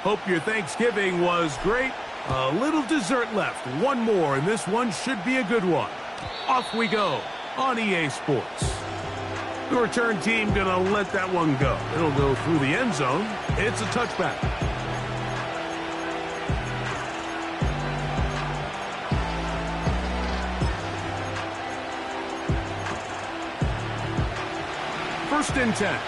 Hope your Thanksgiving was great. A little dessert left. One more, and this one should be a good one. Off we go on EA Sports. The return team going to let that one go. It'll go through the end zone. It's a touchback. First and 10.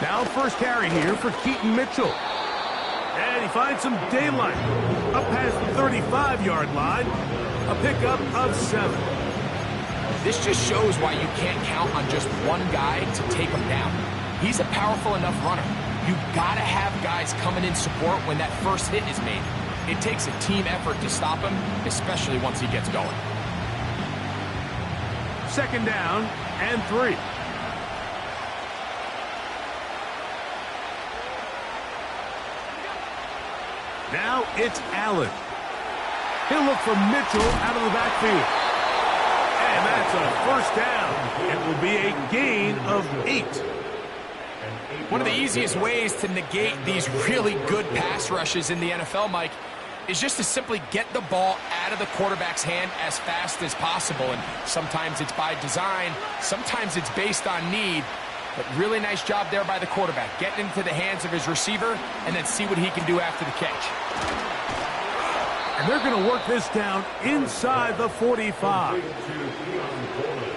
Now first carry here for Keaton Mitchell. And he finds some daylight. Up past the 35-yard line. A pickup of 7. This just shows why you can't count on just one guy to take him down. He's a powerful enough runner. You've got to have guys coming in support when that first hit is made. It takes a team effort to stop him, especially once he gets going. Second down and 3. Now it's Allen. He'll look for Mitchell out of the backfield. And that's a first down. It will be a gain of 8. One of the easiest ways to negate these really good pass rushes in the NFL, Mike, is just to simply get the ball out of the quarterback's hand as fast as possible. And sometimes it's by design, sometimes it's based on need. But really nice job there by the quarterback, getting into the hands of his receiver and then see what he can do after the catch. And they're going to work this down inside the 45.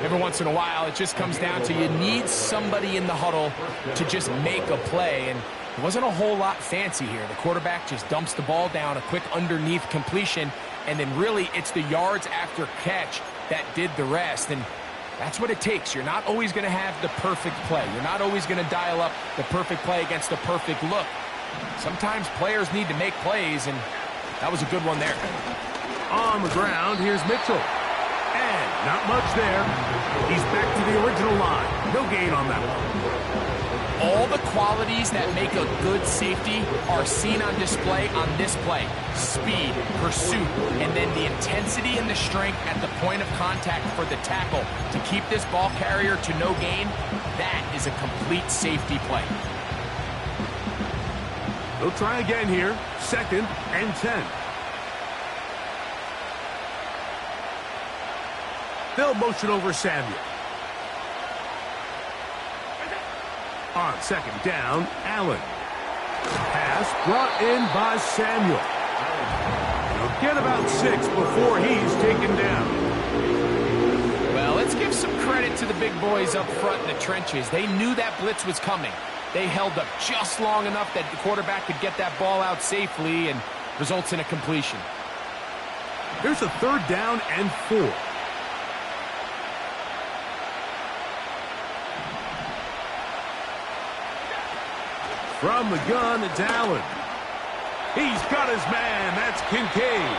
Every once in a while, it just comes down to you need somebody in the huddle to just make a play. And it wasn't a whole lot fancy here. The quarterback just dumps the ball down, a quick underneath completion, and then really it's the yards after catch that did the rest. And that's what it takes. You're not always going to have the perfect play. You're not always going to dial up the perfect play against the perfect look. Sometimes players need to make plays, and that was a good one there. On the ground, here's Mitchell. And not much there. He's back to the original line. No gain on that one. All the qualities that make a good safety are seen on display on this play. Speed, pursuit, and then the intensity and the strength at the point of contact for the tackle to keep this ball carrier to no gain. That is a complete safety play. They'll try again here. Second and 10. They'll motion over Samuel. On second down, Allen. Pass brought in by Samuel. He'll get about 6 before he's taken down. Well, let's give some credit to the big boys up front in the trenches. They knew that blitz was coming. They held up just long enough that the quarterback could get that ball out safely and results in a completion. Here's a third down and 4. From the gun, it's Allen. He's got his man. That's Kincaid.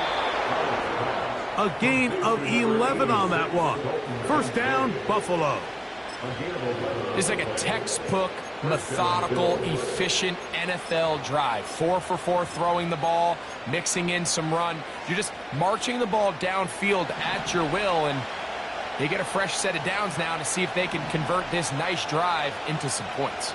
A gain of 11 on that one. First down, Buffalo. It's like a textbook, methodical, efficient NFL drive. 4 for 4 throwing the ball, mixing in some run. You're just marching the ball downfield at your will, and they get a fresh set of downs now to see if they can convert this nice drive into some points.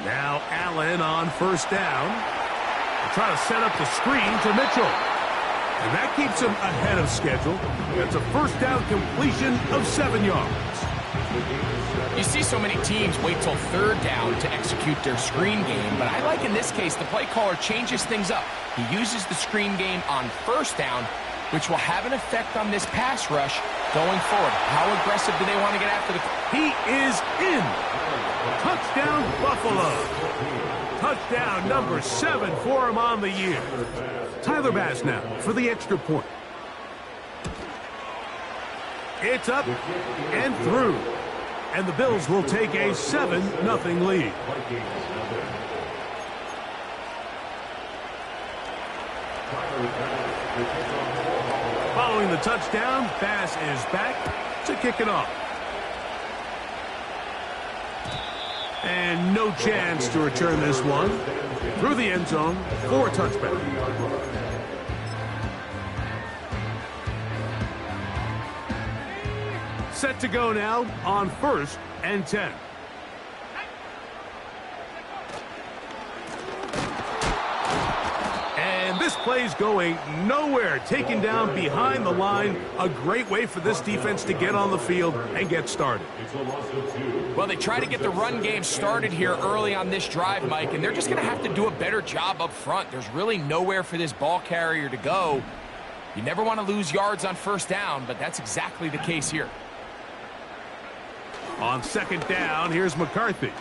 Now Allen on first down. They'll try to set up the screen to Mitchell. And that keeps him ahead of schedule. That's a first down completion of 7 yards. You see so many teams wait till third down to execute their screen game, but I like in this case the play caller changes things up. He uses the screen game on first down, which will have an effect on this pass rush going forward. How aggressive do they want to get after the... He is in. Touchdown, Buffalo. Touchdown number 7 for him on the year. Tyler Bass now for the extra point. It's up and through. And the Bills will take a 7-0 lead. Following the touchdown, Bass is back to kick it off. And no chance to return this one through the end zone for a touchback. Set to go now on 1st and 10. And this play's going nowhere. Taken down behind the line. A great way for this defense to get on the field and get started. Well, they try to get the run game started here early on this drive, Mike, and they're just going to have to do a better job up front. There's really nowhere for this ball carrier to go. You never want to lose yards on 1st down, but that's exactly the case here. On 2nd down, here's McCarthy.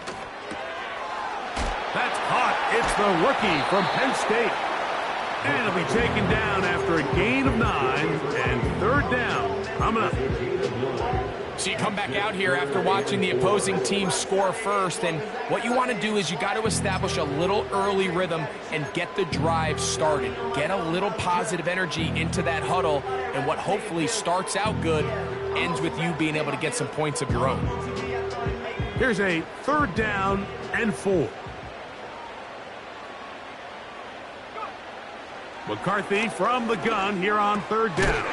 That's caught. It's the rookie from Penn State. And it'll be taken down after a gain of 9, and 3rd down coming up. So you come back out here after watching the opposing team score first, and what you want to do is you got to establish a little early rhythm and get the drive started. Get a little positive energy into that huddle, and what hopefully starts out good ends with you being able to get some points of your own. Here's a 3rd down and 4. McCarthy from the gun here on 3rd down.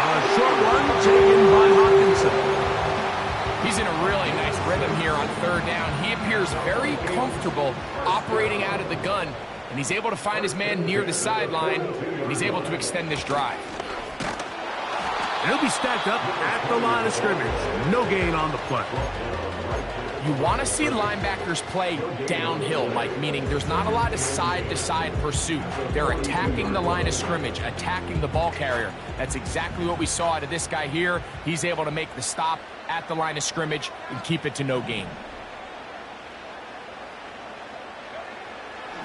A short one taken by Hockenson. He's in a really nice rhythm here on 3rd down. He appears very comfortable operating out of the gun, and he's able to find his man near the sideline, and he's able to extend this drive. He'll be stacked up at the line of scrimmage. No gain on the play. You want to see linebackers play downhill, Mike, meaning there's not a lot of side-to-side pursuit. They're attacking the line of scrimmage, attacking the ball carrier. That's exactly what we saw out of this guy here. He's able to make the stop at the line of scrimmage and keep it to no gain.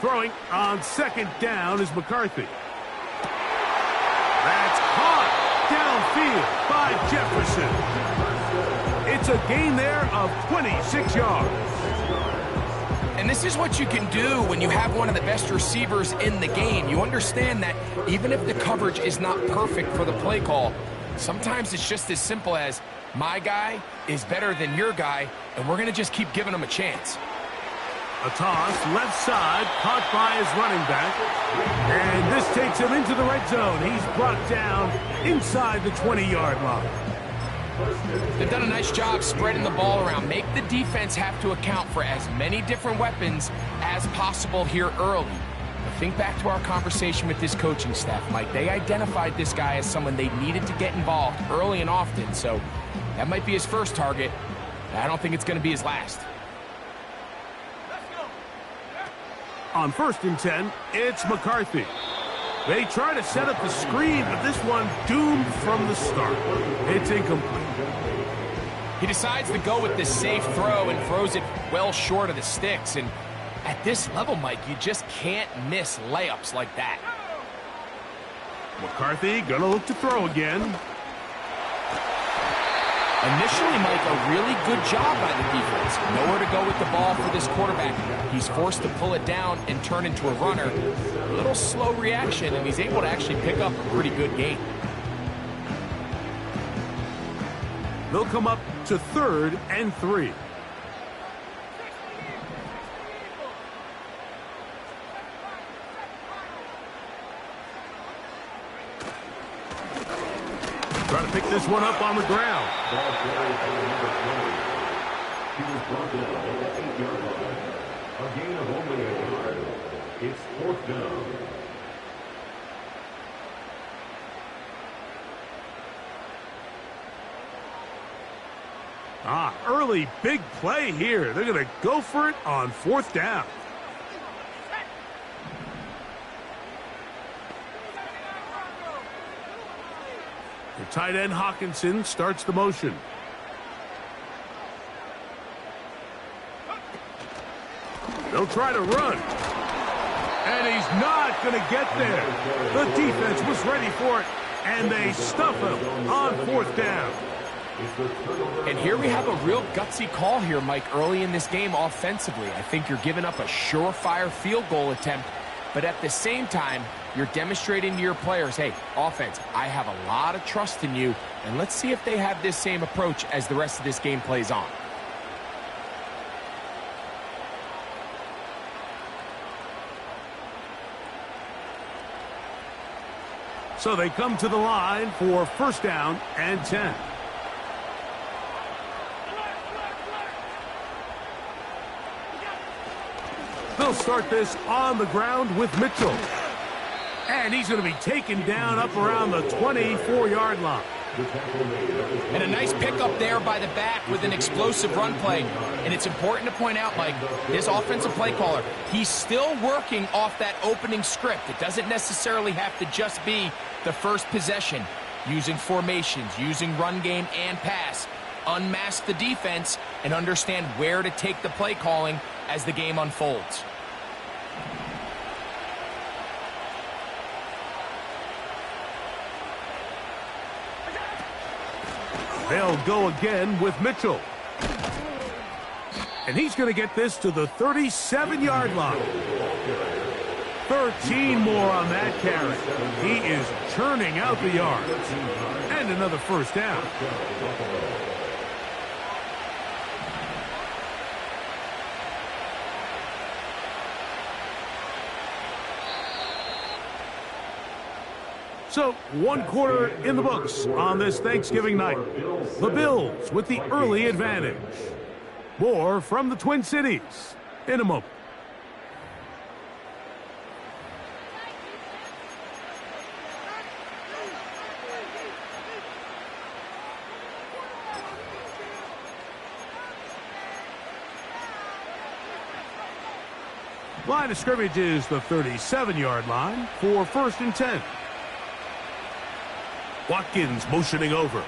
Throwing on 2nd down is McCarthy. That's caught downfield by Jefferson. It's a gain there of 26 yards. And this is what you can do when you have one of the best receivers in the game. You understand that even if the coverage is not perfect for the play call, sometimes it's just as simple as my guy is better than your guy, and we're going to just keep giving him a chance. A toss, left side, caught by his running back. And this takes him into the red zone. He's brought down inside the 20-yard line. They've done a nice job spreading the ball around. Make the defense have to account for as many different weapons as possible here early. But think back to our conversation with this coaching staff, Mike. They identified this guy as someone they needed to get involved early and often. So that might be his first target. I don't think it's going to be his last. On 1st and 10, it's McCarthy. They try to set up the screen, but this one doomed from the start. It's incomplete. He decides to go with this safe throw and throws it well short of the sticks. And at this level, Mike, you just can't miss layups like that. McCarthy gonna look to throw again. Initially, Mike, a really good job by the defense. Nowhere to go with the ball for this quarterback. He's forced to pull it down and turn into a runner. A little slow reaction, and he's able to actually pick up a pretty good gain. They'll come up to 3rd and 3. Trying to pick this one up on the ground. He was brought down at the 8-yard line. A gain of only a yard. It's 4th down. Early big play here. They're going to go for it on 4th down. The tight end Hockenson starts the motion. They'll try to run. And he's not going to get there. The defense was ready for it, and they stuff him on 4th down. And here we have a real gutsy call here, Mike, early in this game offensively. I think you're giving up a surefire field goal attempt, but at the same time, you're demonstrating to your players, hey, offense, I have a lot of trust in you, and let's see if they have this same approach as the rest of this game plays on. So they come to the line for first down and 10. They'll start this on the ground with Mitchell. And he's going to be taken down up around the 24-yard line. And a nice pickup there by the back with an explosive run play. And it's important to point out, Mike, this offensive play caller, he's still working off that opening script. It doesn't necessarily have to just be the first possession. Using formations, using run game and pass. Unmask the defense and understand where to take the play calling as the game unfolds. They'll go again with Mitchell. And he's going to get this to the 37-yard line. 13 more on that carry. He is churning out the yards. And another first down. So, 1 quarter in the books on this Thanksgiving night. The Bills with the early advantage. More from the Twin Cities in a moment. Line of scrimmage is the 37-yard line for first and 10. Watkins motioning over.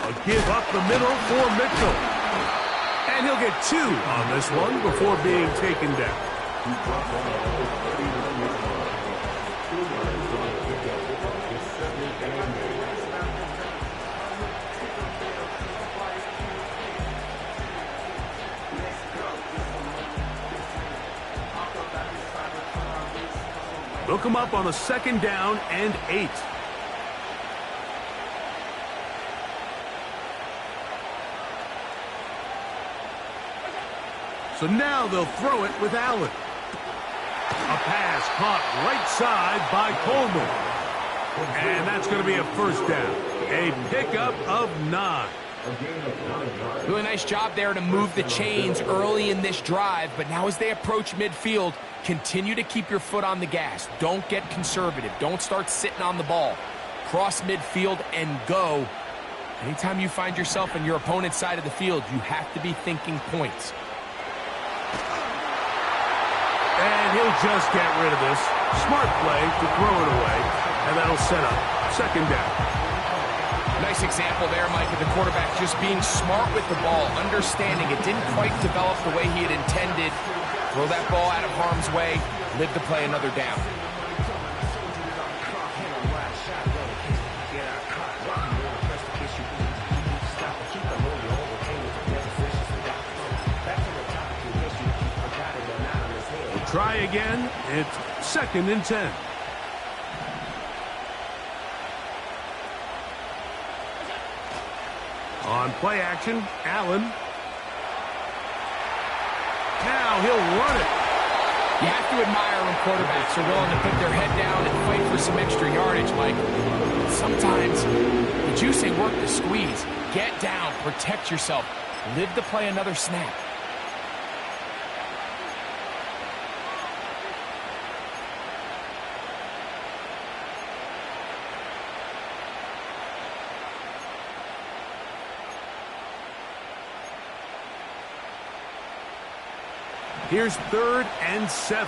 A give up the middle for Mitchell. And he'll get 2 on this one before being taken down. They'll come up on a second down and 8. So now they'll throw it with Allen. A pass caught right side by Coleman. And that's going to be a first down. A pickup of 9. Really nice job there to move the chains early in this drive, but now as they approach midfield, continue to keep your foot on the gas. Don't get conservative. Don't start sitting on the ball. Cross midfield and go. Anytime you find yourself on your opponent's side of the field, you have to be thinking points. And he'll just get rid of this. Smart play to throw it away, and that'll set up second down. Nice example there, Mike, of the quarterback just being smart with the ball, understanding it didn't quite develop the way he had intended. Throw that ball out of harm's way, live to play another down. We'll try again. It's second and 10. On play action, Allen. Now he'll run it. You have to admire when quarterbacks are willing to put their head down and fight for some extra yardage, Mike. Sometimes the juice ain't worth the squeeze. Get down, protect yourself, live to play another snap. Here's third and 7.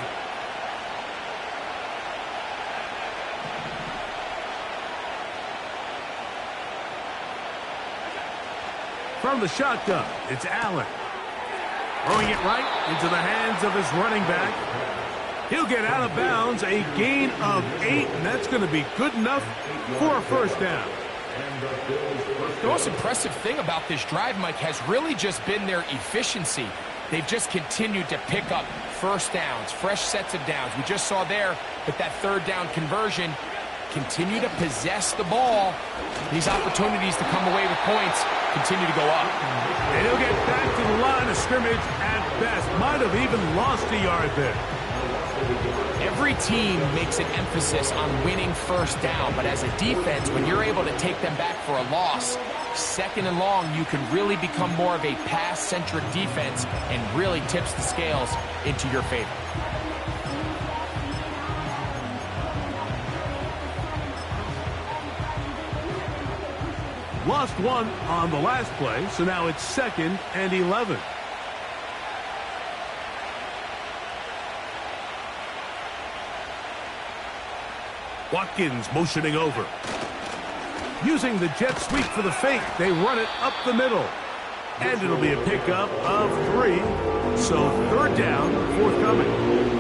From the shotgun, it's Allen. Throwing it right into the hands of his running back. He'll get out of bounds, a gain of 8, and that's going to be good enough for a first down. The most impressive thing about this drive, Mike, has really just been their efficiency. They've just continued to pick up first downs, fresh sets of downs. We just saw there with that third down conversion, continue to possess the ball. These opportunities to come away with points continue to go up. And he'll get back to the line of scrimmage at best. Might have even lost a yard there. Every team makes an emphasis on winning first down, but as a defense, when you're able to take them back for a loss, second and long, you can really become more of a pass-centric defense and really tips the scales into your favor. Lost one on the last play, so now it's 2nd and 11. Watkins motioning over. Using the jet sweep for the fake, they run it up the middle. And it'll be a pickup of 3. So 3rd down, forthcoming.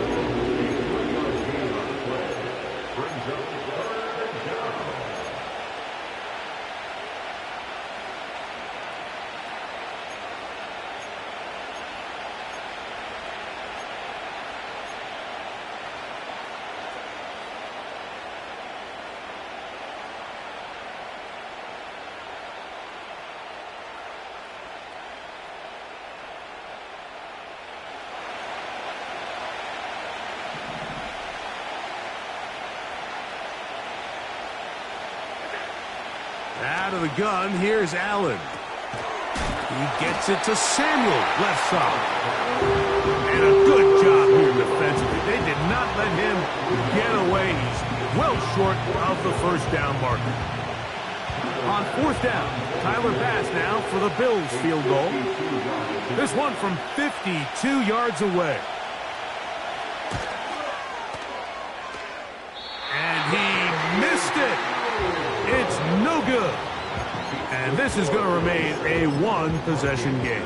Out of the gun, here's Allen. He gets it to Samuel, left side. And a good job here defensively. They did not let him get away. He's well short of the first down marker. On 4th down, Tyler Bass now for the Bills field goal. This one from 52 yards away. And he missed it. It's no good. And this is going to remain a 1-possession game.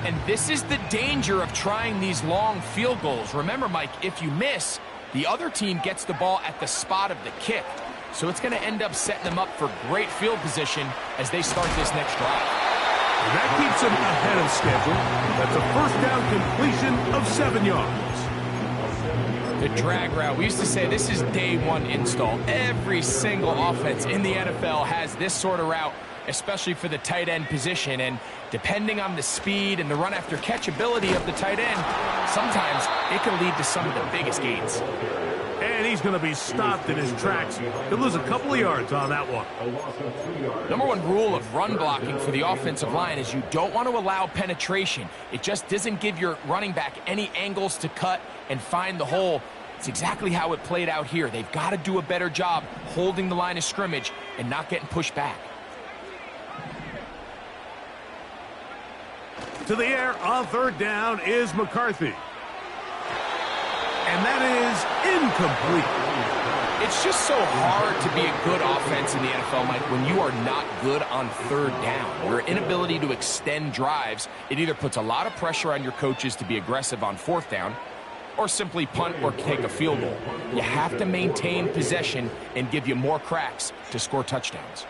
And this is the danger of trying these long field goals. Remember, Mike, if you miss, the other team gets the ball at the spot of the kick. So it's going to end up setting them up for great field position as they start this next drive. And that keeps them ahead of schedule. That's a first down completion of 7 yards. The drag route. We used to say this is day one install. Every single offense in the NFL has this sort of route, especially for the tight end position. And depending on the speed and the run after catch ability of the tight end, sometimes it can lead to some of the biggest gains. And he's going to be stopped in his tracks. He'll lose a couple of yards on that one. Number one rule of run blocking for the offensive line is you don't want to allow penetration. It just doesn't give your running back any angles to cut and find the hole. It's exactly how it played out here. They've got to do a better job holding the line of scrimmage and not getting pushed back. To the air on 3rd down is McCarthy. And that is incomplete. It's just so hard to be a good offense in the NFL, Mike, when you are not good on 3rd down. Your inability to extend drives, it either puts a lot of pressure on your coaches to be aggressive on 4th down or simply punt or take a field goal. You have to maintain possession and give you more cracks to score touchdowns.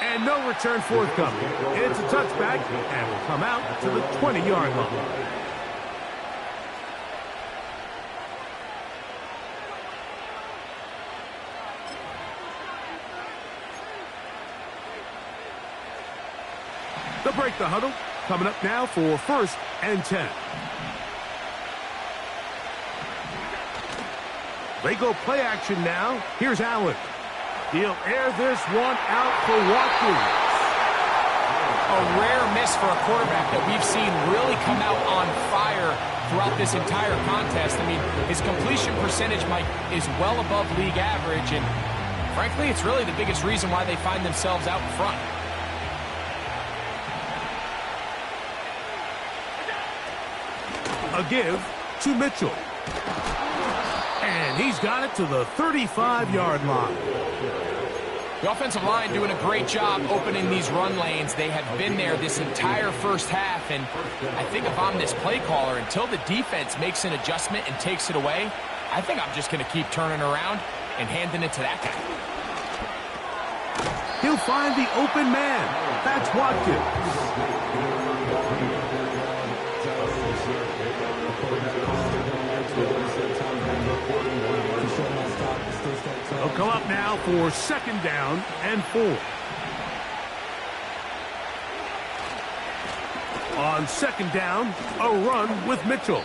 And no return forthcoming. It's a touchback and will come out to the 20-yard line. They'll break the huddle. Coming up now for 1st and 10. They go play action now. Here's Allen. He'll air this one out for Watkins. A rare miss for a quarterback that we've seen really come out on fire throughout this entire contest. I mean, his completion percentage, Mike, is well above league average, and frankly, it's really the biggest reason why they find themselves out in front. A give to Mitchell. And he's got it to the 35-yard line. The offensive line doing a great job opening these run lanes. They have been there this entire first half, and I think if I'm this play caller, until the defense makes an adjustment and takes it away, I think I'm just going to keep turning around and handing it to that guy. He'll find the open man. That's Watkins. They'll come up now for 2nd down and 4. On second down, a run with Mitchell.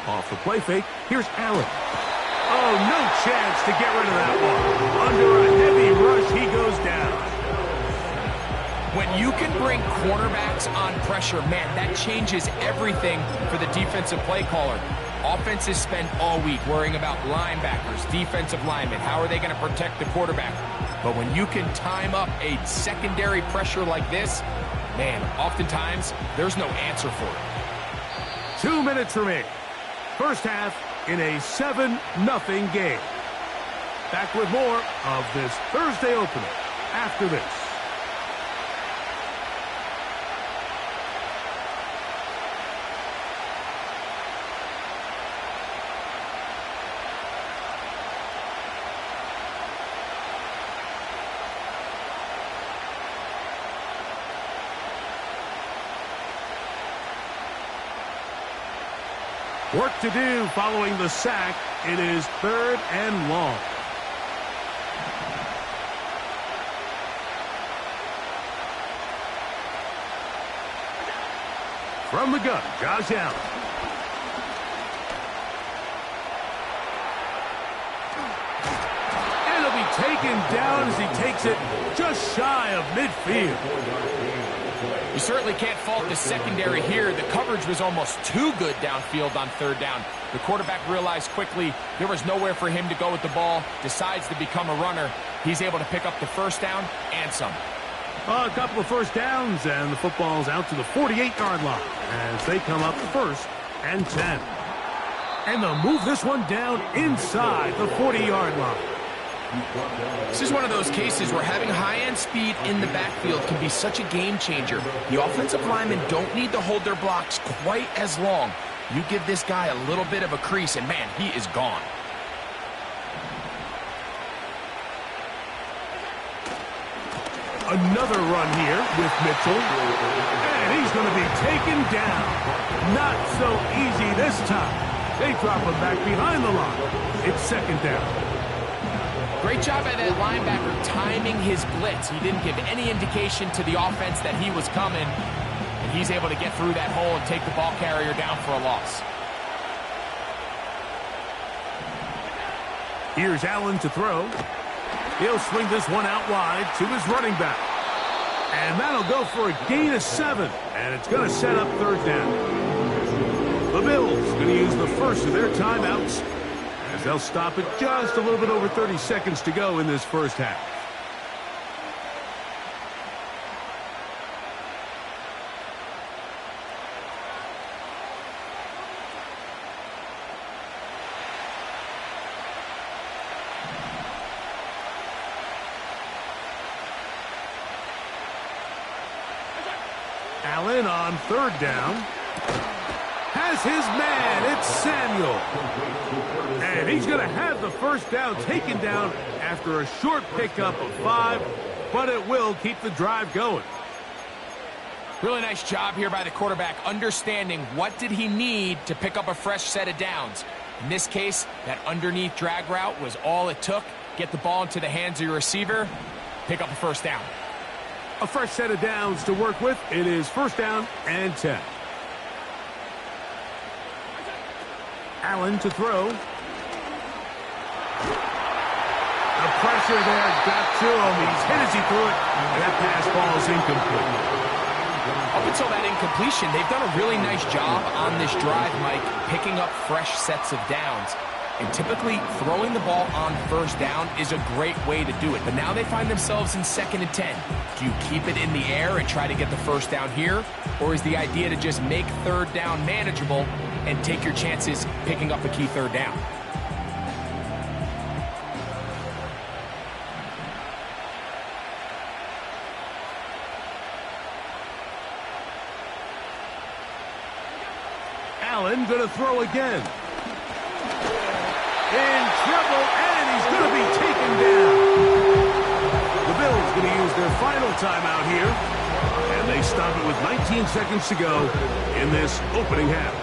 Off the play fake, here's Allen. Oh, no chance to get rid of that one. Under a heavy rush, he goes down. When you can bring cornerbacks on pressure, man, that changes everything for the defensive play caller. Offenses spend all week worrying about linebackers, defensive linemen. How are they going to protect the quarterback? But when you can time up a secondary pressure like this, man, oftentimes there's no answer for it. 2 minutes remaining. First half in a 7-0 game. Back with more of this Thursday opener after this. Work to do following the sack. It is 3rd and long. From the gun, Josh Allen. And he'll be taken down as he takes it just shy of midfield. You certainly can't fault the secondary here. The coverage was almost too good downfield on 3rd down. The quarterback realized quickly there was nowhere for him to go with the ball, decides to become a runner. He's able to pick up the 1st down and some. A couple of 1st downs, and the football's out to the 48-yard line as they come up 1st and 10. And they'll move this one down inside the 40-yard line. This is one of those cases where having high-end speed in the backfield can be such a game changer. The offensive linemen don't need to hold their blocks quite as long. You give this guy a little bit of a crease, and man, he is gone. Another run here with Mitchell. And he's going to be taken down. Not so easy this time. They drop him back behind the line. It's 2nd down. Great job by that linebacker timing his blitz. He didn't give any indication to the offense that he was coming, and he's able to get through that hole and take the ball carrier down for a loss. Here's Allen to throw. He'll swing this one out wide to his running back. And that'll go for a gain of 7, and it's going to set up 3rd down. The Bills going to use the first of their timeouts, as they'll stop it just a little bit over 30 seconds to go in this first half. Allen on 3rd down. Has his man. It's Samuel. And he's going to have the 1st down taken down after a short pickup of 5, but it will keep the drive going. Really nice job here by the quarterback, understanding what did he need to pick up a fresh set of downs. In this case, that underneath drag route was all it took. Get the ball into the hands of your receiver, pick up a 1st down. A fresh set of downs to work with. It is 1st down and 10. Allen to throw. The pressure there got to him. He's hit as he threw it, and that pass ball is incomplete. Up until that incompletion, they've done a really nice job on this drive, Mike, picking up fresh sets of downs. And typically, throwing the ball on 1st down is a great way to do it. But now they find themselves in 2nd and 10. Do you keep it in the air and try to get the 1st down here? Or is the idea to just make 3rd down manageable and take your chances picking up a key 3rd down? Allen going to throw again. In trouble, and he's going to be taken down. The Bills going to use their final timeout here, and they stop it with 19 seconds to go in this opening half.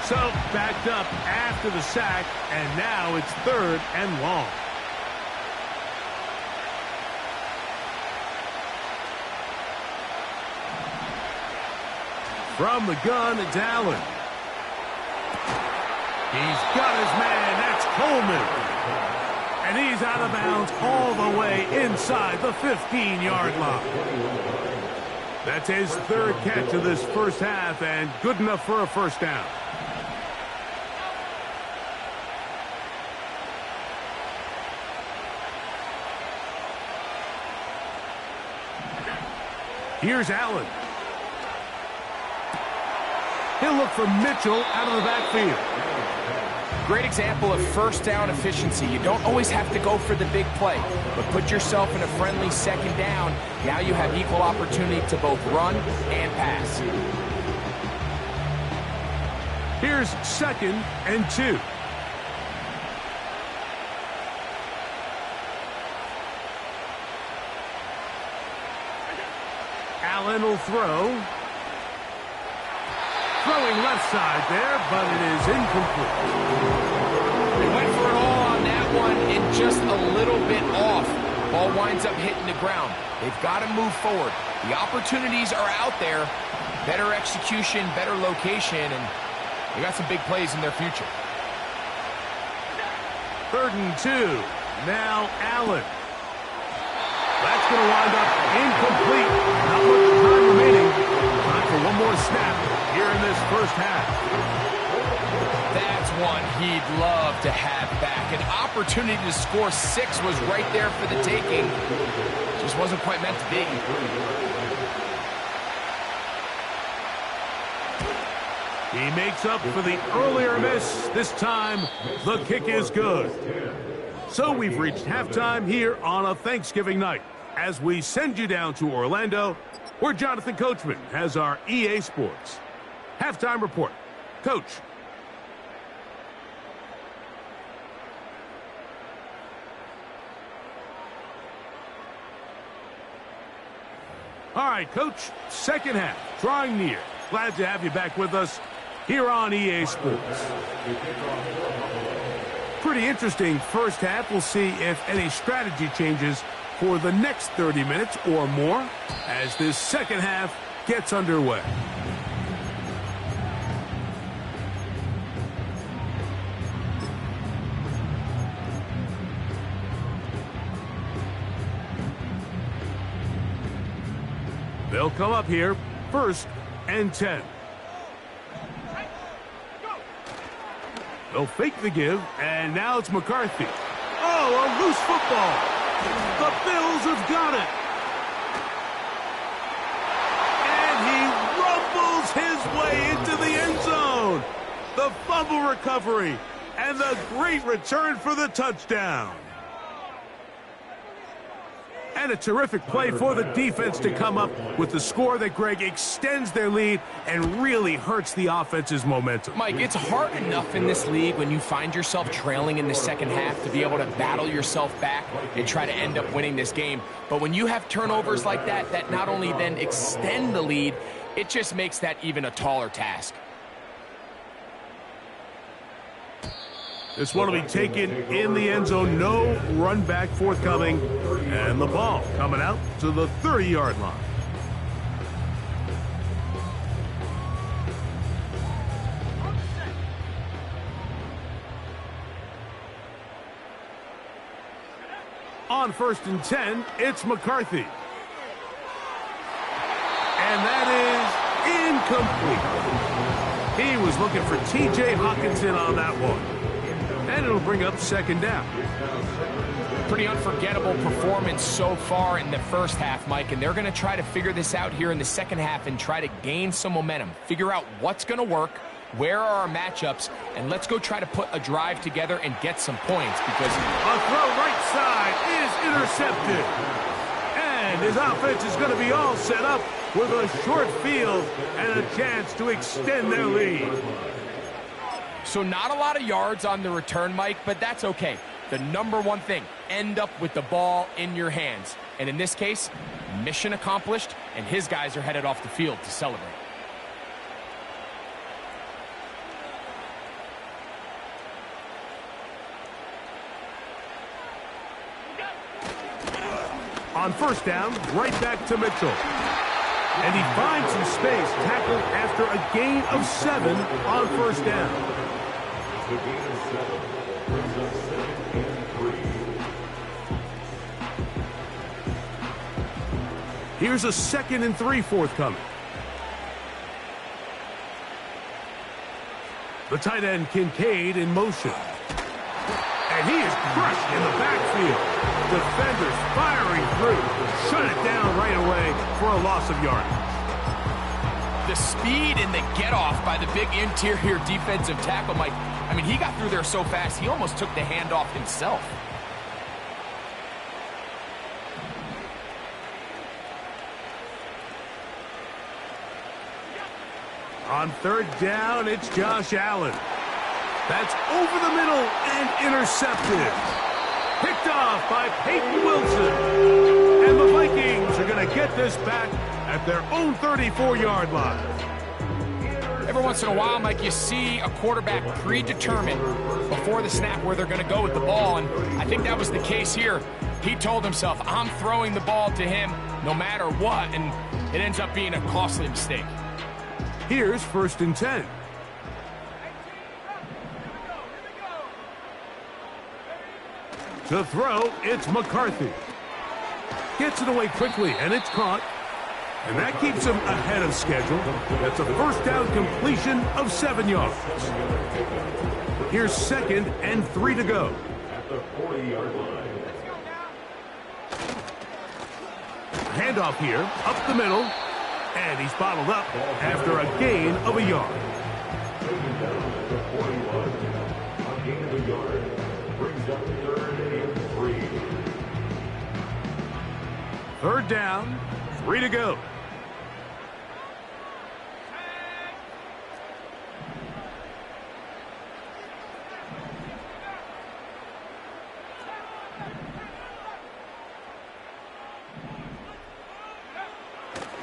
So, backed up after the sack, and now it's 3rd and long. From the gun, it's Allen. He's got his man. That's Coleman. And he's out of bounds all the way inside the 15-yard line. That's his 3rd catch of this first half, and good enough for a first down. Here's Allen. He'll look for Mitchell out of the backfield. Great example of first down efficiency. You don't always have to go for the big play, but put yourself in a friendly second down. Now you have equal opportunity to both run and pass. Here's 2nd and 2. Allen will throw. Throwing left side there, but it is incomplete. They went for it all on that one and just a little bit off. Ball winds up hitting the ground. They've got to move forward. The opportunities are out there. Better execution, better location, and they got some big plays in their future. 3rd and 2. Now Allen. That's going to wind up incomplete. Not much time remaining. Time for one more snap here in this first half. That's one he'd love to have back. An opportunity to score 6 was right there for the taking. Just wasn't quite meant to be. He makes up for the earlier miss. This time, the kick is good. So we've reached halftime here on a Thanksgiving night as we send you down to Orlando, where Jonathan Coachman has our EA Sports halftime report. Coach. All right, Coach, second half, drawing near. Glad to have you back with us here on EA Sports. Pretty interesting first half. We'll see if any strategy changes for the next 30 minutes or more as this second half gets underway. They'll come up here, 1st and 10. They'll fake the give, and now it's McCarthy. Oh, a loose football. The Bills have got it. And he rumbles his way into the end zone. The fumble recovery, and the great return for the touchdown. And a terrific play for the defense to come up with the score that, Greg, extends their lead and really hurts the offense's momentum. Mike, it's hard enough in this league when you find yourself trailing in the second half to be able to battle yourself back and try to end up winning this game. But when you have turnovers like that, that not only then extend the lead, it just makes that even a taller task. This one will be taken in the end zone. No run back forthcoming. And the ball coming out to the 30-yard line. On 1st and 10, it's McCarthy. And that is incomplete. He was looking for T.J. Hockenson on that one. And it'll bring up 2nd down. Pretty unforgettable performance so far in the first half, Mike, and they're going to try to figure this out here in the second half and try to gain some momentum, figure out what's going to work, where are our matchups, and let's go try to put a drive together and get some points because a throw right side is intercepted. And his offense is going to be all set up with a short field and a chance to extend their lead. So not a lot of yards on the return, Mike, but that's okay. The number one thing, end up with the ball in your hands. And in this case, mission accomplished, and his guys are headed off the field to celebrate. On first down, right back to Mitchell. And he finds some space, tackled after a gain of 7 on first down. The gain of 7 brings up 2nd and 3. Here's a 2nd and 3 forthcoming. The tight end Kincaid in motion. And he is crushed in the backfield. Defenders firing through. Shut it down right away for a loss of yardage. The speed and the get-off by the big interior defensive tackle, Mike. I mean, he got through there so fast, he almost took the handoff himself. On third down, it's Josh Allen. That's over the middle and intercepted. Picked off by Peyton Wilson. And the Vikings are going to get this back at their own 34-yard line. Every once in a while, Mike, you see a quarterback predetermined before the snap where they're going to go with the ball, and I think that was the case here. He told himself, I'm throwing the ball to him no matter what, and it ends up being a costly mistake. Here's 1st and 10. To throw, it's McCarthy. Gets it away quickly, and it's caught. And that keeps him ahead of schedule. That's a first down completion of 7 yards. Here's 2nd and 3 to go. At the 40-yard line. Handoff here, up the middle. And he's bottled up after a gain of a yard. Taken down at the 41. A gain of a yard. Brings up 3rd and 3. 3rd down, 3 to go.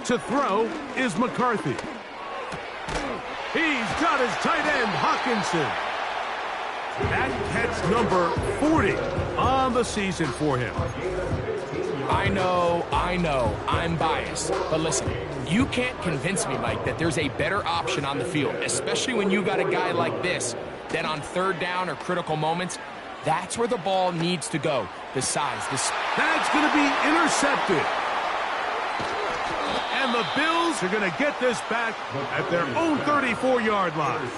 To throw is McCarthy. He's got his tight end, Hawkinson. That catch number 40 on the season for him. I know, I'm biased. But listen, you can't convince me, Mike, that there's a better option on the field, especially when you got a guy like this, that on 3rd down or critical moments, that's where the ball needs to go. The size, That's going to be intercepted. And the Bills are going to get this back at their own 34-yard line.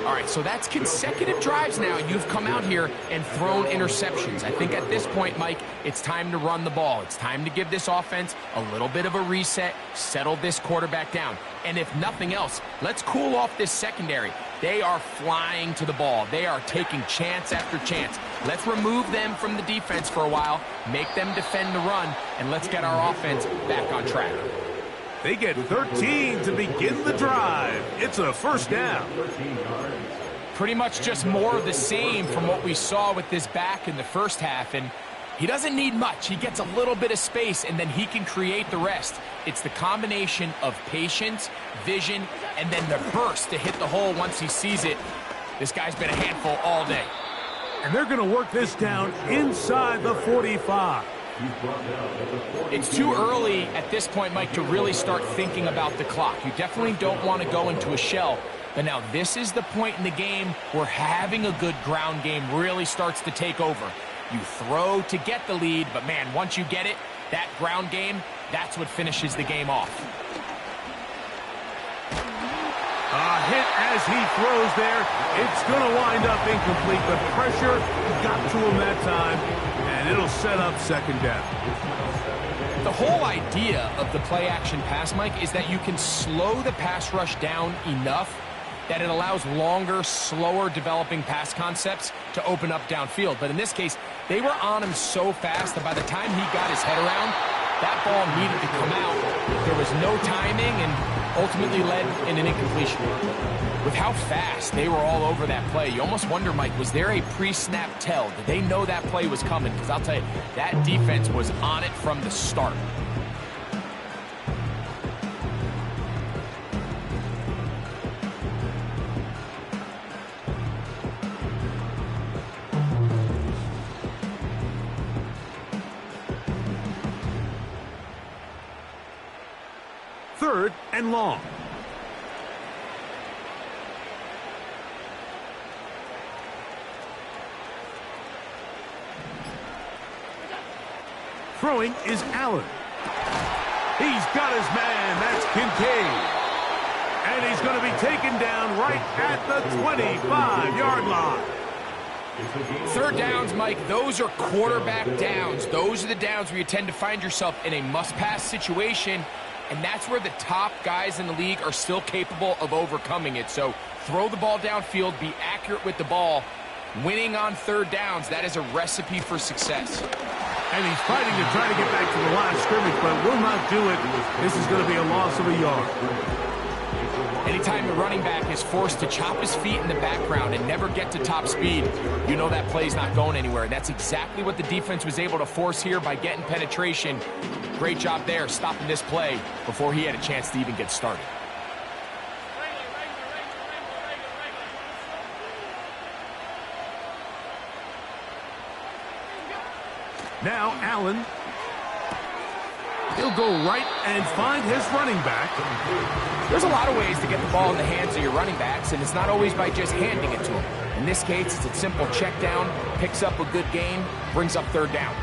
All right, so that's consecutive drives now. You've come out here and thrown interceptions. I think at this point, Mike, it's time to run the ball. It's time to give this offense a little bit of a reset, settle this quarterback down. And if nothing else, let's cool off this secondary. They are flying to the ball. They are taking chance after chance. Let's remove them from the defense for a while, make them defend the run, and let's get our offense back on track. They get 13 to begin the drive. It's a first down. Pretty much just more of the same from what we saw with this back in the first half, and he doesn't need much. He gets a little bit of space, and then he can create the rest. It's the combination of patience, vision, and then the burst to hit the hole once he sees it. This guy's been a handful all day. And they're going to work this down inside the 45. It's too early at this point, Mike, to really start thinking about the clock. You definitely don't want to go into a shell. But now this is the point in the game where having a good ground game really starts to take over. You throw to get the lead, but man, once you get it, that ground game, that's what finishes the game off. A hit as he throws there. It's going to wind up incomplete, but pressure got to him that time, and it'll set up 2nd down. The whole idea of the play-action pass, Mike, is that you can slow the pass rush down enough that it allows longer, slower developing pass concepts to open up downfield. But in this case, they were on him so fast that by the time he got his head around, That ball needed to come out. There was no timing and ultimately led in an incompletion. With how fast they were all over that play, you almost wonder, Mike, was there a pre-snap tell? Did they know that play was coming? Because I'll tell you, that defense was on it from the start. Third and long. Throwing is Allen. He's got his man. That's Kincaid. And he's going to be taken down right at the 25-yard line. Third downs, Mike, those are quarterback downs. Those are the downs where you tend to find yourself in a must-pass situation, and that's where the top guys in the league are still capable of overcoming it. So throw the ball downfield, be accurate with the ball. Winning on third downs, that is a recipe for success. And he's fighting to try to get back to the line of scrimmage, but will not do it. This is going to be a loss of a yard. Anytime the running back is forced to chop his feet in the background and never get to top speed, you know that play's not going anywhere. That's exactly what the defense was able to force here by getting penetration. Great job there, stopping this play before he had a chance to even get started. Now Allen. He'll go right and find his running back. There's a lot of ways to get the ball in the hands of your running backs, and it's not always by just handing it to them. In this case, it's a simple check down, picks up a good gain, brings up third down.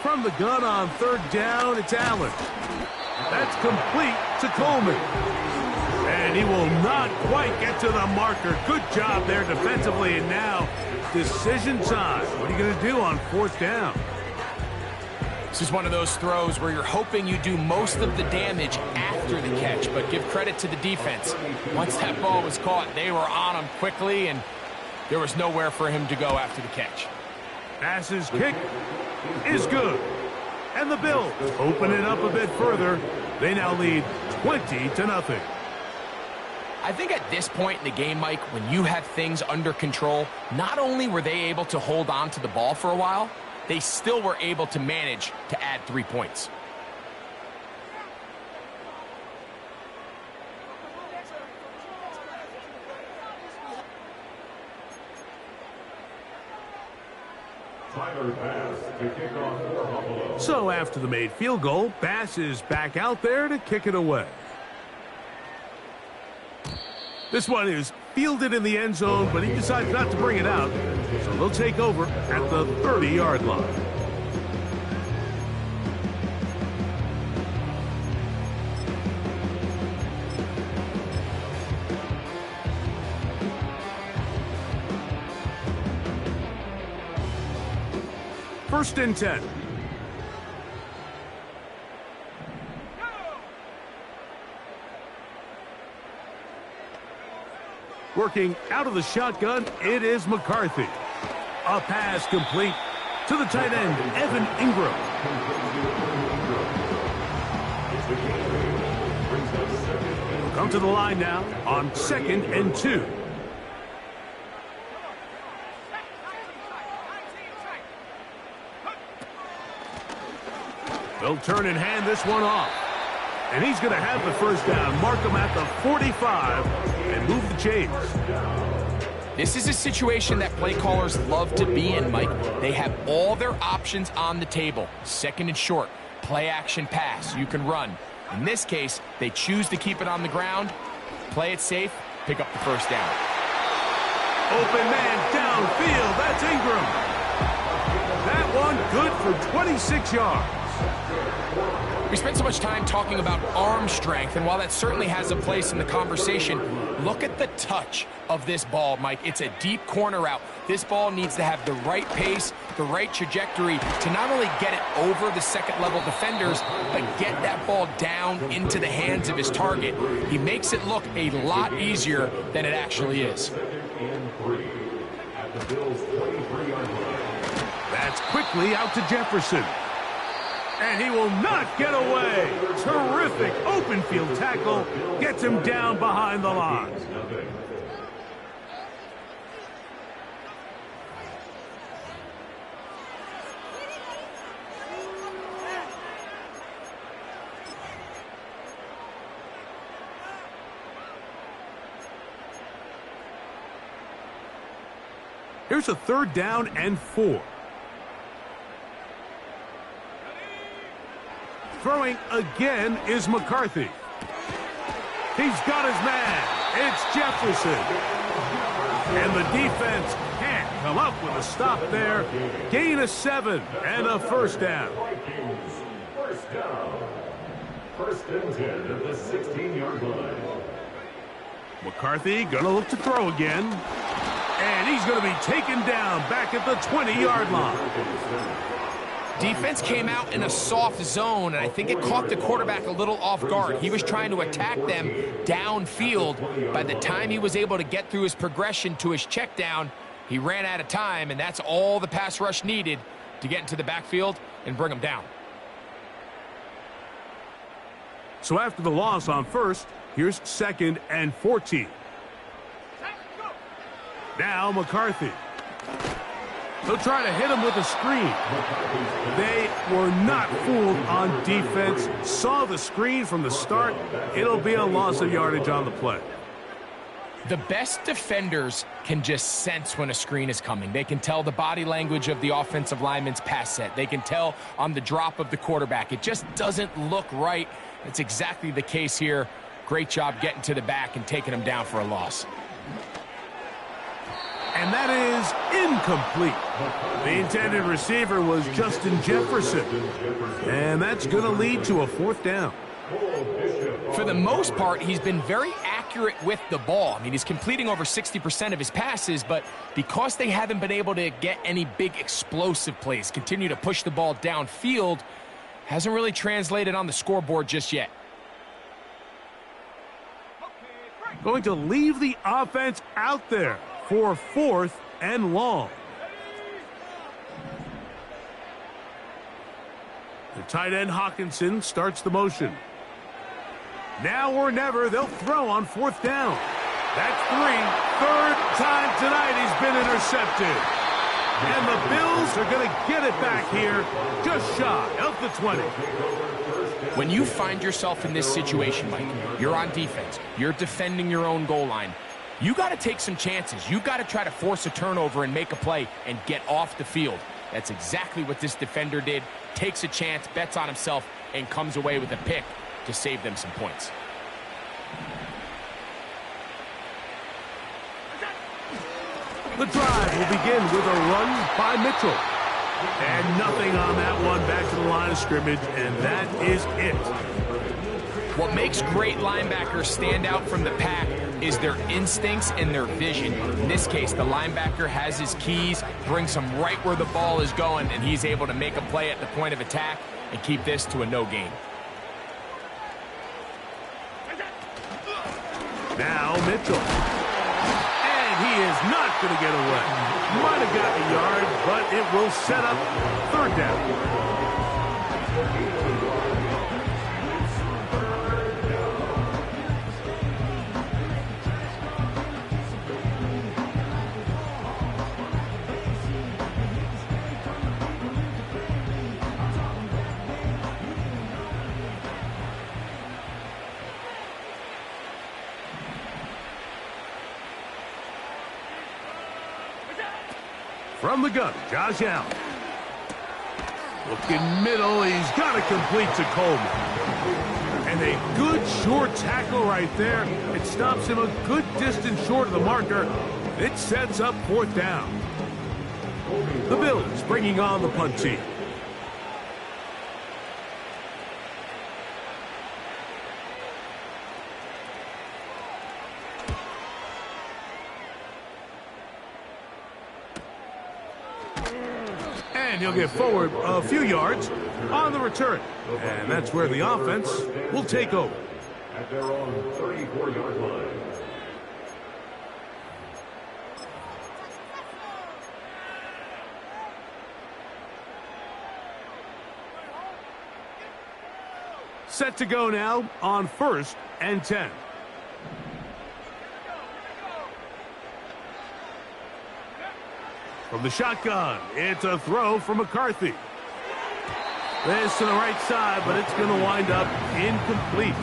From the gun on third down, it's Allen. That's complete to Coleman. And he will not quite get to the marker. Good job there defensively. And now, decision time. What are you going to do on fourth down? This is one of those throws where you're hoping you do most of the damage after the catch, but give credit to the defense. Once that ball was caught, they were on him quickly, and there was nowhere for him to go after the catch. Pass's kick is good. And the Bills open it up a bit further. They now lead 20-0. I think at this point in the game, Mike, when you have things under control, not only were they able to hold on to the ball for a while, they still were able to manage to add 3 points. So after the made field goal, Bass is back out there to kick it away. This one is fielded in the end zone, but he decides not to bring it out. So they'll take over at the 30-yard line. First and 10. Working out of the shotgun, it is McCarthy. A pass complete to the tight end, Evan Ingram. He'll come to the line now on 2nd and 2. They'll turn and hand this one off. And he's going to have the first down. Mark him at the 45 and move the chains. This is a situation that play callers love to be in, Mike. They have all their options on the table. 2nd and short, play action pass. You can run. In this case, they choose to keep it on the ground, play it safe, pick up the first down. Open man downfield. That's Ingram. That one good for 26 yards. We spent so much time talking about arm strength, and while that certainly has a place in the conversation, look at the touch of this ball, Mike. It's a deep corner route. This ball needs to have the right pace, the right trajectory to not only get it over the second-level defenders, but get that ball down into the hands of his target. He makes it look a lot easier than it actually is. That's quickly out to Jefferson. And he will not get away. Terrific open field tackle. Gets him down behind the line. Here's a 3rd down and 4. Throwing again is McCarthy. He's got his man. It's Jefferson. And the defense can't come up with a stop there. Gain of 7 and a 1st down. First down. 1st and 10 at the 16-yard line. McCarthy gonna look to throw again. And he's gonna be taken down back at the 20-yard line. Defense came out in a soft zone, and I think it caught the quarterback a little off guard. He was trying to attack them downfield. By the time he was able to get through his progression to his check down, he ran out of time, and that's all the pass rush needed to get into the backfield and bring him down. So after the loss on 1st, here's 2nd and 14. Now McCarthy. They'll try to hit him with a screen. They were not fooled on defense. Saw the screen from the start. It'll be a loss of yardage on the play. The best defenders can just sense when a screen is coming. They can tell the body language of the offensive lineman's pass set. They can tell on the drop of the quarterback. It just doesn't look right. It's exactly the case here. Great job getting to the back and taking him down for a loss. And that is incomplete. The intended receiver was Justin Jefferson. And that's going to lead to a 4th down. For the most part, he's been very accurate with the ball. I mean, he's completing over 60% of his passes, but because they haven't been able to get any big explosive plays, continue to push the ball downfield, hasn't really translated on the scoreboard just yet. Going to leave the offense out there for 4th and long. The tight end Hawkinson starts the motion. Now or never, they'll throw on 4th down. That's 3. 3rd time tonight he's been intercepted. And the Bills are going to get it back here just shy of the 20. When you find yourself in this situation, Mike, you're on defense, you're defending your own goal line, you got to take some chances. You got to try to force a turnover and make a play and get off the field. That's exactly what this defender did. Takes a chance, bets on himself, and comes away with a pick to save them some points. The drive will begin with a run by Mitchell. And nothing on that one, back to the line of scrimmage, and that is it. What makes great linebackers stand out from the pack is their instincts and their vision. In this case, the linebacker has his keys, brings him right where the ball is going, and he's able to make a play at the point of attack and keep this to a no gain. Now Mitchell. And he is not going to get away. Might have got a yard, but it will set up 3rd down. From the gun, Josh Allen. Looking middle, he's got to complete to Coleman. And a good short tackle right there. It stops him a good distance short of the marker. It sets up 4th down. The Bills bringing on the punt team. And he'll get forward a few yards on the return. And that's where the offense will take over. At their own 34-yard line. Set to go now on 1st and 10. From the shotgun, it's a throw from McCarthy. This to the right side, but it's going to wind up incomplete.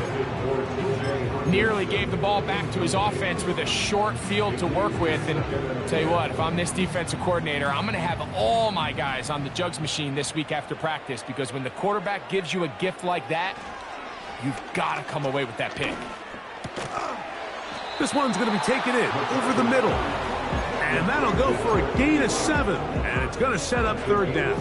Nearly gave the ball back to his offense with a short field to work with. And I'll tell you what, if I'm this defensive coordinator, I'm going to have all my guys on the jugs machine this week after practice, because when the quarterback gives you a gift like that, you've got to come away with that pick. This one's going to be taken in over the middle. And that'll go for a gain of 7. And it's going to set up 3rd down.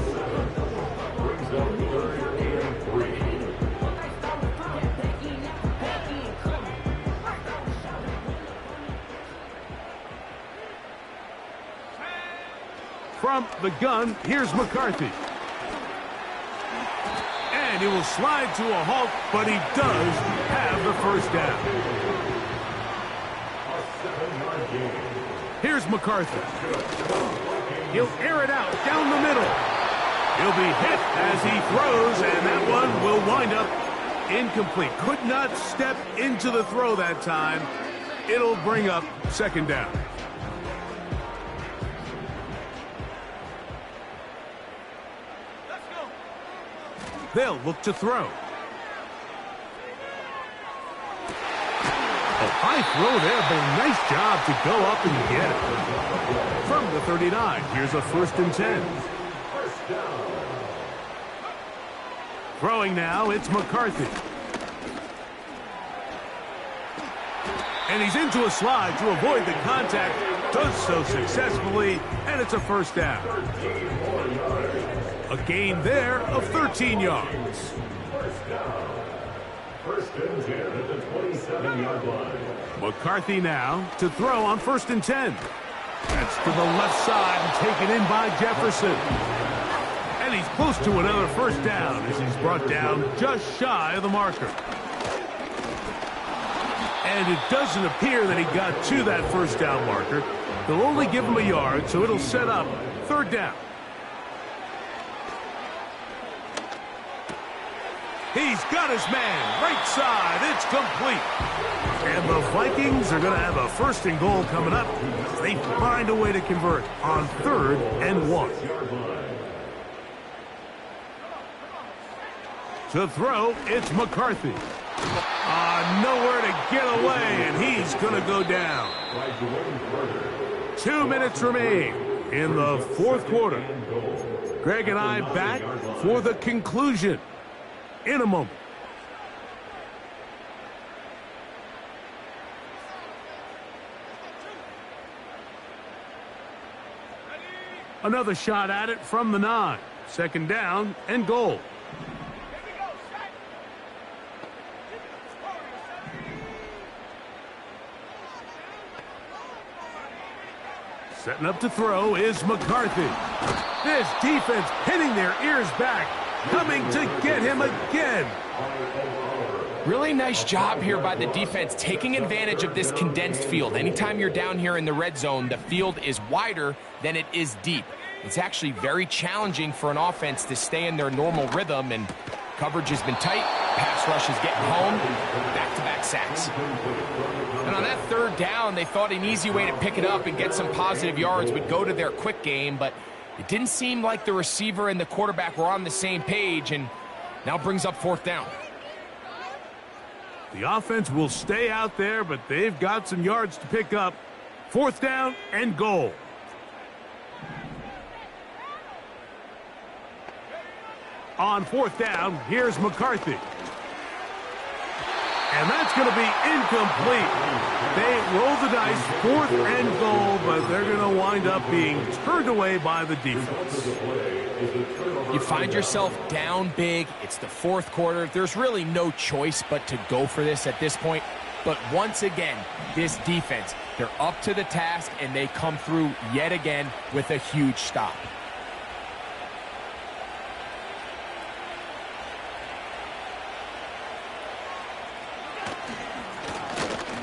From the gun, here's McCarthy. And he will slide to a halt, but he does have the 1st down. Here's McCarthy. He'll air it out down the middle. He'll be hit as he throws, and that one will wind up incomplete. Could not step into the throw that time. It'll bring up 2nd down. They'll look to throw. A high throw there, but a nice job to go up and get it. From the 39, here's a 1st and 10. Throwing now, it's McCarthy. And he's into a slide to avoid the contact. Does so successfully, and it's a 1st down. A gain there of 13 yards. 1st and 10 at the 27-yard line. McCarthy now to throw on 1st and 10. That's to the left side and taken in by Jefferson. And he's close to another 1st down as he's brought down just shy of the marker. And it doesn't appear that he got to that 1st down marker. They'll only give him a yard, so it'll set up 3rd down. He's got his man, right side, it's complete. And the Vikings are going to have a 1st and goal coming up. They find a way to convert on 3rd and 1. To throw, it's McCarthy. Nowhere to get away, and he's going to go down. 2 minutes remain in the 4th quarter. Greg and I back for the conclusion in a moment. Another shot at it from the 9. 2nd down and goal. Setting up to throw is McCarthy. This defense pinning their ears back, coming to get him again. Really nice job here by the defense, taking advantage of this condensed field. Anytime you're down here in the red zone, the field is wider than it is deep. It's actually very challenging for an offense to stay in their normal rhythm, and coverage has been tight. Pass rush is getting home. Back-to-back sacks. And on that 3rd down, they thought an easy way to pick it up and get some positive yards would go to their quick game, but it didn't seem like the receiver and the quarterback were on the same page, and now brings up 4th down. The offense will stay out there, but they've got some yards to pick up. 4th down and goal. On 4th down, here's McCarthy. And that's going to be incomplete. They roll the dice, 4th and goal, but they're going to wind up being turned away by the defense. You find yourself down big. It's the 4th quarter. There's really no choice but to go for this at this point. But once again, this defense, they're up to the task, and they come through yet again with a huge stop.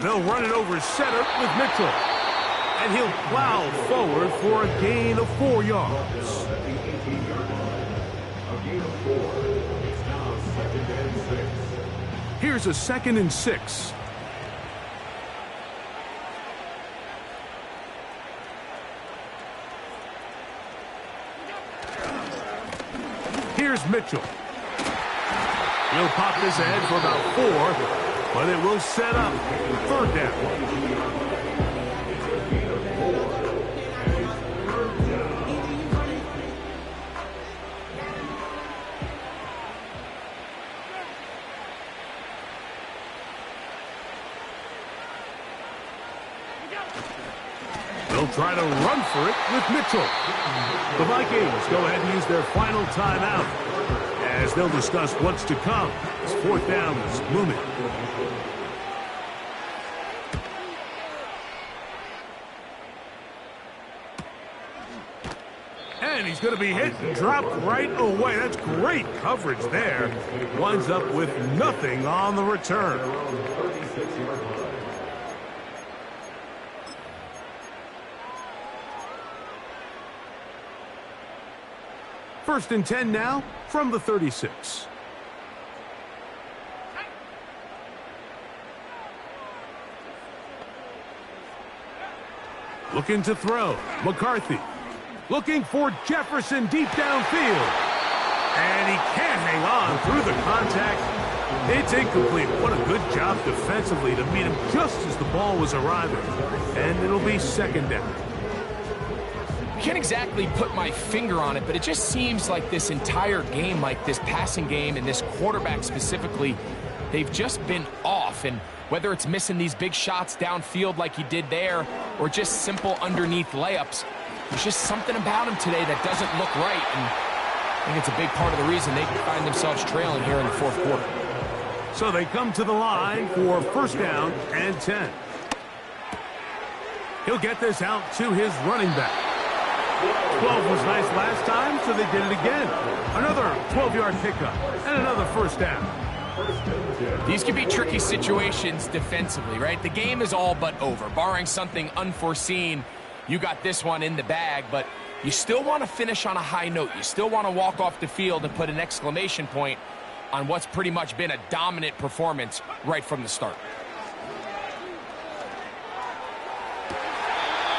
They'll run it over center with Mitchell. And he'll plow forward for a gain of 4 yards. At the 18-yard line. A gain of 4. It's now 2nd and 6. Here's a 2nd and 6. Here's Mitchell. He'll pop this ahead for about 4, but it will set up 3rd down. They'll try to run for it with Mitchell. The Vikings go ahead and use their final timeout as they'll discuss what's to come. It's 4th down is looming. And he's going to be hit and dropped right away. That's great coverage there. Winds up with nothing on the return. First and 10 now from the 36. Looking to throw. McCarthy. Looking for Jefferson deep downfield. And he can't hang on through the contact. It's incomplete. What a good job defensively to meet him just as the ball was arriving. And it'll be 2nd down. I can't exactly put my finger on it, but it just seems like this entire game, like this passing game and this quarterback specifically, they've just been off. And whether it's missing these big shots downfield like he did there or just simple underneath layups, there's just something about him today that doesn't look right. And I think it's a big part of the reason they find themselves trailing here in the 4th quarter. So they come to the line for 1st down and 10. He'll get this out to his running back. 12 was nice last time, so they did it again. Another 12-yard pickup and another 1st down. These can be tricky situations defensively, right? The game is all but over. Barring something unforeseen, you got this one in the bag, but you still want to finish on a high note. You still want to walk off the field and put an exclamation point on what's pretty much been a dominant performance right from the start.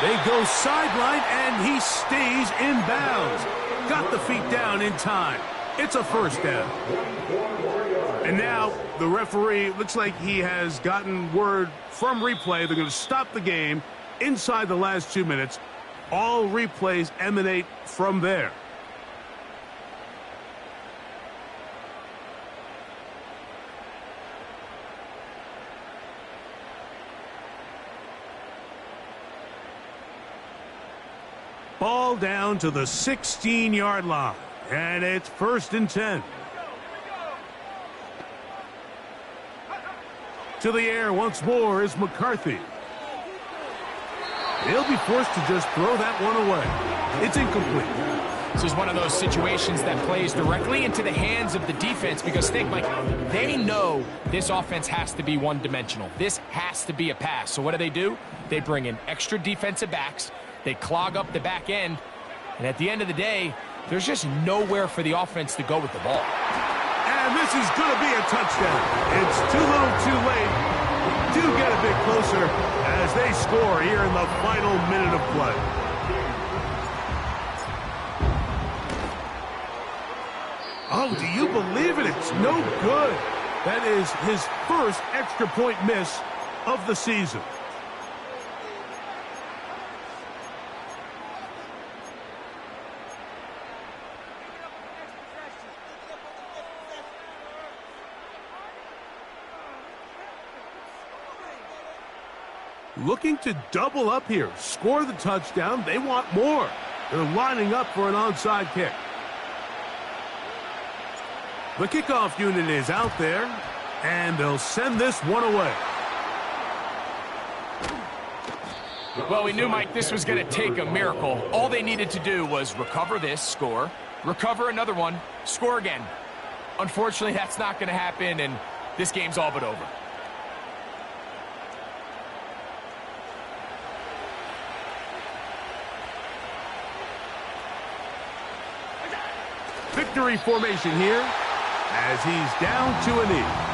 They go sideline, and he stays in bounds. Got the feet down in time. It's a 1st down. And now the referee looks like he has gotten word from replay. They're going to stop the game inside the last 2 minutes. All replays emanate from there. Ball down to the 16-yard line, and it's 1st and 10. To the air once more is McCarthy. He'll be forced to just throw that one away. It's incomplete. This is one of those situations that plays directly into the hands of the defense because think, Mike, they know this offense has to be one-dimensional. This has to be a pass. So what do? They bring in extra defensive backs. They clog up the back end. And at the end of the day, there's just nowhere for the offense to go with the ball. And this is going to be a touchdown. It's too little too late. Do get a bit closer as they score here in the final minute of play. Oh, do you believe it? It's no good. That is his 1st extra point miss of the season. Looking to double up here, score the touchdown. They want more. They're lining up for an onside kick. The kickoff unit is out there, and they'll send this one away. Well, we knew, Mike, this was going to take a miracle. All they needed to do was recover this, score, recover another one, score again. Unfortunately, that's not going to happen, and this game's all but over. victory formation here as he's down to a knee.